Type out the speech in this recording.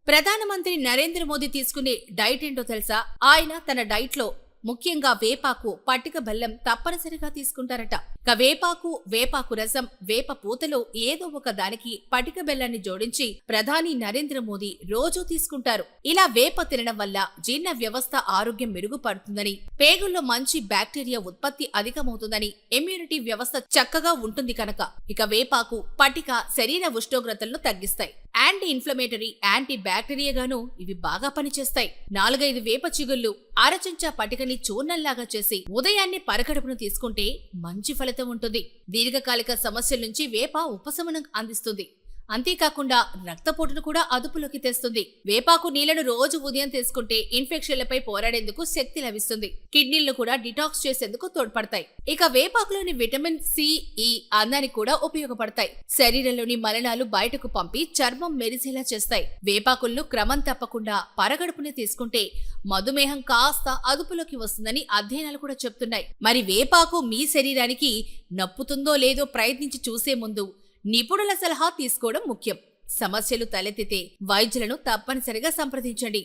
ప్రధానమంత్రి నరేంద్ర మోదీ తీసుకునే డైట్ ఏంటో తెలుసా? ఆయన తన డైట్ లో ముఖ్యంగా వేపాకు, పట్టిక బెల్లం తప్పనిసరిగా తీసుకుంటారట. వేపాకు రసం, వేప పూతలో ఏదో ఒక దానికి పటిక బెల్లాన్ని జోడించి ప్రధాని నరేంద్ర మోదీ రోజూ తీసుకుంటారు. ఇలా వేప తినడం వల్ల జీర్ణ వ్యవస్థ ఆరోగ్యం మెరుగుపడుతుందని, పేగుల్లో మంచి బ్యాక్టీరియా ఉత్పత్తి అధికమవుతుందని, ఇమ్యూనిటీ వ్యవస్థ చక్కగా ఉంటుంది కనుక. ఇక వేపాకు, పటిక శరీర ఉష్ణోగ్రతలను తగ్గిస్తాయి. యాంటీ ఇన్ఫ్లమేటరీ, యాంటీ బ్యాక్టీరియాగాను ఇవి బాగా పనిచేస్తాయి. 4-5 వేప చిగుళ్ళు అరచెంచా పటికని చూర్ణంలాగా చేసి ఉదయాన్నే పరగడుపును తీసుకుంటే మంచి ఫలితం ఉంటుంది. దీర్ఘకాలిక సమస్యల నుంచి వేప ఉపశమనం అందిస్తుంది. అంతేకాకుండా రక్తపోటును కూడా అదుపులోకి తెస్తుంది. వేపాకు నీళ్లను రోజు ఉదయం తీసుకుంటే ఇన్ఫెక్షన్లపై పోరాడేందుకు శక్తి లభిస్తుంది. కిడ్నీలను కూడా డిటాక్స్ చేసేందుకు తోడ్పడతాయి. ఇక వేపాకులోని విటమిన్ సి, ఈ అందానికి కూడా ఉపయోగపడతాయి. శరీరంలోని మలినాలు బయటకు పంపి చర్మం మెరిసేలా చేస్తాయి. వేపాకులను క్రమం తప్పకుండా పరగడుపుని తీసుకుంటే మధుమేహం కాస్త అదుపులోకి వస్తుందని అధ్యయనాలు కూడా చెప్తున్నాయి. మరి వేపాకు మీ శరీరానికి నప్పుతుందో లేదో ప్రయత్నించి చూసే ముందు నిపుణుల సలహా తీసుకోవడం ముఖ్యం. సమస్యలు తలెత్తితే వైద్యులను తప్పనిసరిగా సంప్రదించండి.